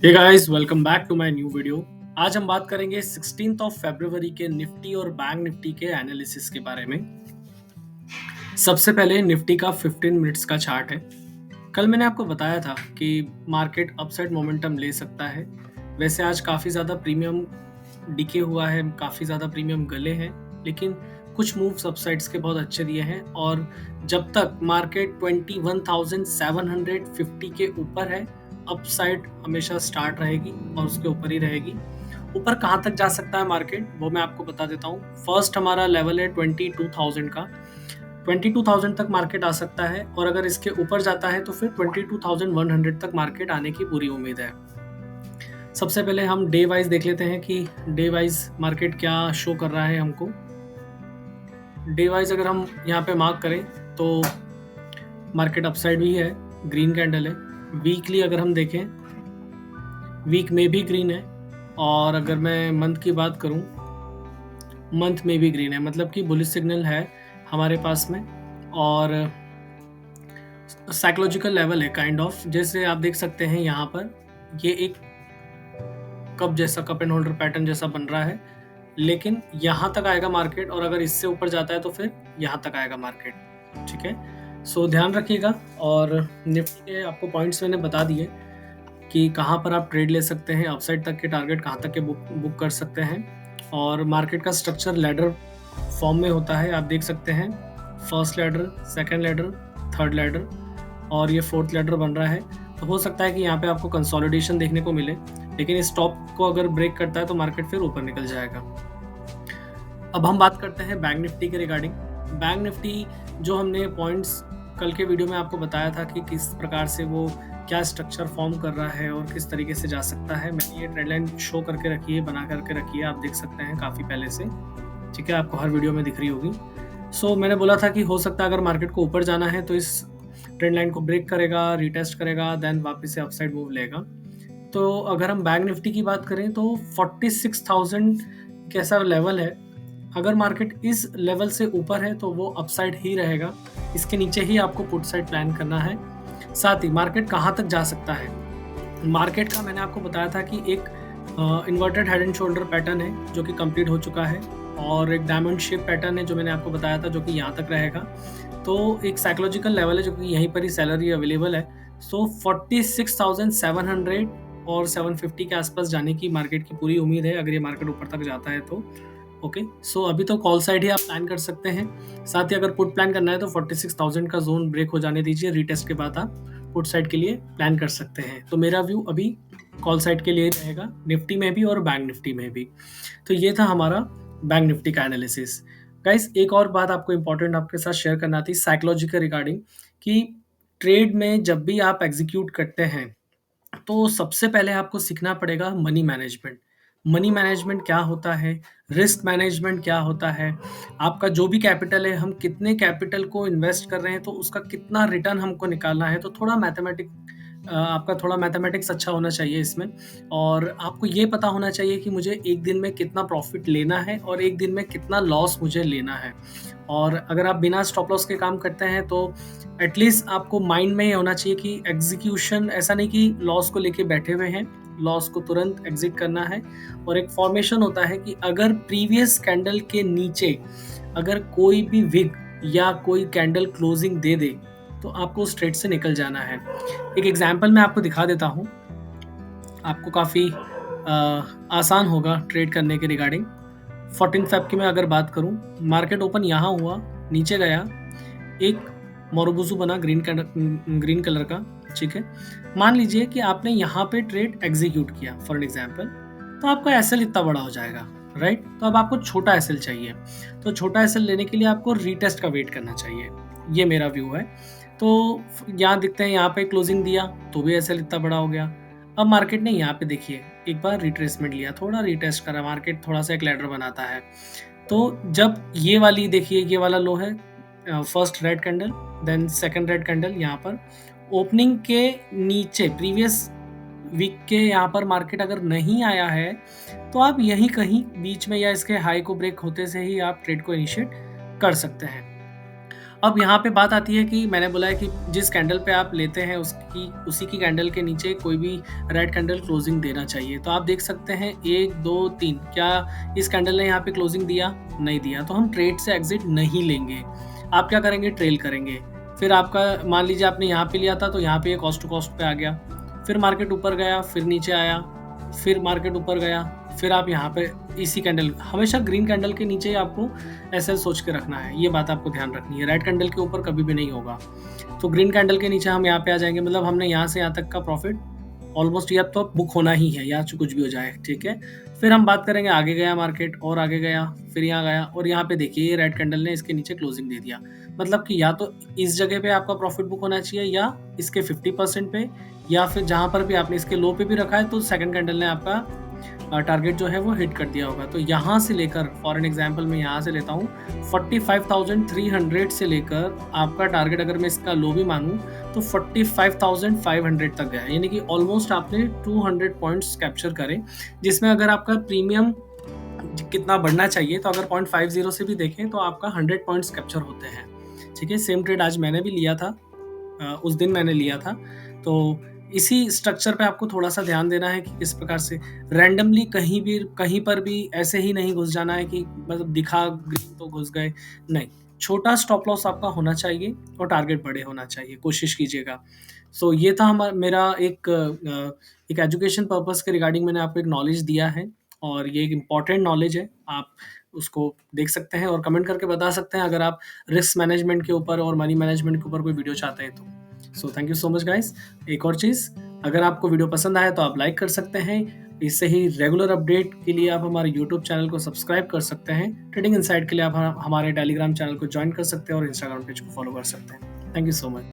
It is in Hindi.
Hey guys, welcome back to my new video. आज हम बात करेंगे 16th ऑफ फरवरी के निफ्टी और बैंक निफ्टी के एनालिसिस के बारे में। सबसे पहले निफ्टी का 15 मिनट्स का चार्ट है। कल मैंने आपको बताया था कि मार्केट अपसाइड मोमेंटम ले सकता है। वैसे आज काफ़ी ज़्यादा प्रीमियम डिके हुआ है, काफ़ी ज़्यादा प्रीमियम गले हैं, लेकिन कुछ मूव्स अपसाइड्स के बहुत अच्छे दिए हैं। और जब तक मार्केट 21,750 के ऊपर है, अपसाइड हमेशा स्टार्ट रहेगी और उसके ऊपर ही रहेगी। ऊपर कहाँ तक जा सकता है मार्केट, वो मैं आपको बता देता हूँ। फर्स्ट हमारा लेवल है 22,000 का। 22,000 तक मार्केट आ सकता है, और अगर इसके ऊपर जाता है तो फिर 22,100 तक मार्केट आने की पूरी उम्मीद है। सबसे पहले हम डे वाइज देख लेते हैं कि डे वाइज मार्केट क्या शो कर रहा है हमको। डे वाइज अगर हम यहाँ पे मार्क करें तो मार्केट अपसाइड भी है, ग्रीन कैंडल है। वीकली अगर हम देखें, वीक में भी ग्रीन है, और अगर मैं मंथ की बात करूं, मंथ में भी ग्रीन है, मतलब कि बुलिश सिग्नल है हमारे पास में। और साइकोलॉजिकल लेवल है काइंड ऑफ, जैसे आप देख सकते हैं यहाँ पर ये एक कप जैसा, कप एंड होल्डर पैटर्न जैसा बन रहा है, लेकिन यहाँ तक आएगा मार्केट, और अगर इससे ऊपर जाता है तो फिर यहाँ तक आएगा मार्केट। ठीक है, सो ध्यान रखिएगा। और निफ्टी के आपको पॉइंट्स मैंने बता दिए कि कहाँ पर आप ट्रेड ले सकते हैं, अपसाइड तक के टारगेट कहाँ तक के बुक कर सकते हैं। और मार्केट का स्ट्रक्चर लैडर फॉर्म में होता है, आप देख सकते हैं। First ladder, second ladder, third ladder, और ये फोर्थ लैडर बन रहा है। तो हो सकता है कि यहाँ पे आपको कंसोलिडेशन देखने को मिले, लेकिन इस टॉप को अगर ब्रेक करता है तो मार्केट फिर ऊपर निकल जाएगा। अब हम बात करते हैं बैंक निफ्टी के रिगार्डिंग। बैंक निफ्टी जो हमने पॉइंट्स कल के वीडियो में आपको बताया था कि किस प्रकार से वो क्या स्ट्रक्चर फॉर्म कर रहा है और किस तरीके से जा सकता है, मैंने ये ट्रेंड लाइन शो करके रखी है, बना करके रखी है, आप देख सकते हैं काफ़ी पहले से। ठीक है, आपको हर वीडियो में दिख रही होगी। सो मैंने बोला था कि हो सकता है अगर मार्केट को ऊपर जाना है तो इस ट्रेंड लाइन को ब्रेक करेगा, रिटेस्ट करेगा, देन वापस से अपसाइड मूव लेगा। तो अगर हम बैंक निफ्टी की बात करें तो 46,000 कैसा लेवल है। अगर मार्केट इस लेवल से ऊपर है तो वो अपसाइड ही रहेगा, इसके नीचे ही आपको पुट साइड प्लान करना है। साथ ही मार्केट कहाँ तक जा सकता है, मार्केट का मैंने आपको बताया था कि एक inverted head and shoulder pattern है जो कि कंप्लीट हो चुका है, और एक डायमंड शेप पैटर्न है जो मैंने आपको बताया था जो कि यहाँ तक रहेगा। तो एक साइकोलॉजिकल लेवल है जो कि यहीं पर ही सैलरी अवेलेबल है। सो 46,700 और 750 के आसपास जाने की मार्केट की पूरी उम्मीद है, अगर ये मार्केट ऊपर तक जाता है तो। ओके, सो अभी तो कॉल साइड ही आप प्लान कर सकते हैं। साथ ही अगर पुट प्लान करना है तो 46,000 का जोन ब्रेक हो जाने दीजिए, रीटेस्ट के बाद आप पुट साइड के लिए प्लान कर सकते हैं। तो मेरा व्यू अभी कॉल साइड के लिए रहेगा, निफ्टी में भी और बैंक निफ्टी में भी। तो ये था हमारा बैंक निफ्टी का एनालिसिस। गाइस, एक और बात आपको इंपॉर्टेंट आपके साथ शेयर करना थी साइकोलॉजी के रिगार्डिंग, कि ट्रेड में जब भी आप एग्जीक्यूट करते हैं तो सबसे पहले आपको सीखना पड़ेगा मनी मैनेजमेंट। मनी मैनेजमेंट क्या होता है, रिस्क मैनेजमेंट क्या होता है, आपका जो भी कैपिटल है, हम कितने कैपिटल को इन्वेस्ट कर रहे हैं तो उसका कितना रिटर्न हमको निकालना है। तो थोड़ा आपका थोड़ा मैथमेटिक्स अच्छा होना चाहिए इसमें, और आपको ये पता होना चाहिए कि मुझे एक दिन में कितना प्रॉफिट लेना है और एक दिन में कितना लॉस मुझे लेना है। और अगर आप बिना स्टॉप लॉस के काम करते हैं तो एटलीस्ट आपको माइंड में ये होना चाहिए कि एग्जीक्यूशन, ऐसा नहीं कि लॉस को लेके बैठे हुए हैं, लॉस को तुरंत एग्जिट करना है। और एक फॉर्मेशन होता है कि अगर प्रीवियस कैंडल के नीचे अगर कोई भी विग या कोई कैंडल क्लोजिंग दे दे तो आपको उस ट्रेड से निकल जाना है। एक एग्जांपल मैं आपको दिखा देता हूँ, आपको काफ़ी आसान होगा ट्रेड करने के रिगार्डिंग। 14 फेब की मैं अगर बात करूं, मार्केट ओपन यहाँ हुआ, नीचे गया, एक मोरोबुजू बना ग्रीन कलर का। ठीक है, मान लीजिए कि आपने यहाँ पे ट्रेड एग्जीक्यूट किया फॉर एग्जांपल, तो आपका एसएल इतना बड़ा हो जाएगा, राइट। तो अब आपको छोटा एसएल चाहिए, तो छोटा एसएल लेने के लिए आपको रीटेस्ट का वेट करना चाहिए, ये मेरा व्यू है। तो यहाँ दिखते हैं, यहाँ पे क्लोजिंग दिया तो भी एसएल इतना बड़ा हो गया। अब मार्केट ने यहाँ पे देखिए एक बार रिट्रेसमेंट लिया, थोड़ा रिटेस्ट करा, मार्केट थोड़ा सा एक लैडर बनाता है। तो जब ये वाली देखिए, ये वाला लो है, first red candle, then second red candle, यहाँ पर ओपनिंग के नीचे प्रीवियस वीक के यहाँ पर मार्केट अगर नहीं आया है तो आप यहीं कहीं बीच में या इसके हाई को ब्रेक होते से ही आप ट्रेड को इनिशिएट कर सकते हैं। अब यहाँ पे बात आती है कि मैंने बोला है कि जिस कैंडल पे आप लेते हैं उसी की कैंडल के नीचे कोई भी रेड कैंडल क्लोजिंग देना चाहिए। तो आप देख सकते हैं 1, 2, 3 क्या इस कैंडल ने यहाँ पे क्लोजिंग दिया? नहीं दिया, तो हम ट्रेड से एग्जिट नहीं लेंगे। आप क्या करेंगे? ट्रेल करेंगे। फिर आपका मान लीजिए आपने यहाँ पे लिया था तो यहाँ पे कॉस्ट टू कॉस्ट पे आ गया, फिर मार्केट ऊपर गया, फिर नीचे आया, फिर मार्केट ऊपर गया, फिर आप यहाँ पे इसी कैंडल, हमेशा ग्रीन कैंडल के नीचे ही आपको ऐसे सोच के रखना है, ये बात आपको ध्यान रखनी है। रेड कैंडल के ऊपर कभी भी नहीं होगा। तो ग्रीन कैंडल के नीचे हम यहाँ पे आ जाएंगे, मतलब हमने यहाँ से यहाँ तक का प्रॉफिट ऑलमोस्ट या तो बुक होना ही है या कुछ भी हो जाए, ठीक है। फिर हम बात करेंगे, आगे गया मार्केट और आगे गया, फिर यहाँ गया और यहाँ पे देखिए ये रेड कैंडल ने इसके नीचे क्लोजिंग दे दिया। मतलब कि या तो इस जगह पे आपका प्रॉफिट बुक होना चाहिए या इसके 50% पे, या फिर जहाँ पर भी आपने इसके लो पे भी रखा है तो सेकंड कैंडल ने आपका टारगेट जो है वो हिट कर दिया होगा। तो यहाँ से लेकर, फॉर एन एग्जांपल मैं यहाँ से लेता हूँ 45,300 से लेकर आपका टारगेट, अगर मैं इसका लो भी मानूँ तो 45,500 तक गया, यानी कि ऑलमोस्ट आपने 200 पॉइंट्स कैप्चर करे, जिसमें अगर आपका प्रीमियम कितना बढ़ना चाहिए तो अगर 0.50 से भी देखें तो आपका 100 पॉइंट्स कैप्चर होते हैं, ठीक है। सेम ट्रेड आज मैंने भी लिया था, उस दिन मैंने लिया था। तो इसी स्ट्रक्चर पे आपको थोड़ा सा ध्यान देना है कि किस प्रकार से रैंडमली कहीं पर भी ऐसे ही नहीं घुस जाना है कि मतलब दिखा ग्रीन तो घुस गए, नहीं। छोटा स्टॉप लॉस आपका होना चाहिए और टारगेट बड़े होना चाहिए, कोशिश कीजिएगा। सो ये था मेरा एक एजुकेशन पर्पस के रिगार्डिंग मैंने आपको एक नॉलेज दिया है, और ये एक इम्पॉर्टेंट नॉलेज है। आप उसको देख सकते हैं और कमेंट करके बता सकते हैं अगर आप रिस्क मैनेजमेंट के ऊपर और मनी मैनेजमेंट के ऊपर कोई वीडियो चाहते हैं तो। So thank you so much guys. एक और चीज़, अगर आपको वीडियो पसंद आए तो आप लाइक कर सकते हैं। इससे ही रेगुलर अपडेट के लिए आप हमारे यूट्यूब चैनल को सब्सक्राइब कर सकते हैं। ट्रेडिंग इनसाइट के लिए आप हमारे टेलीग्राम चैनल को ज्वाइन कर सकते हैं और इंस्टाग्राम पेज को फॉलो कर सकते हैं। Thank you so much.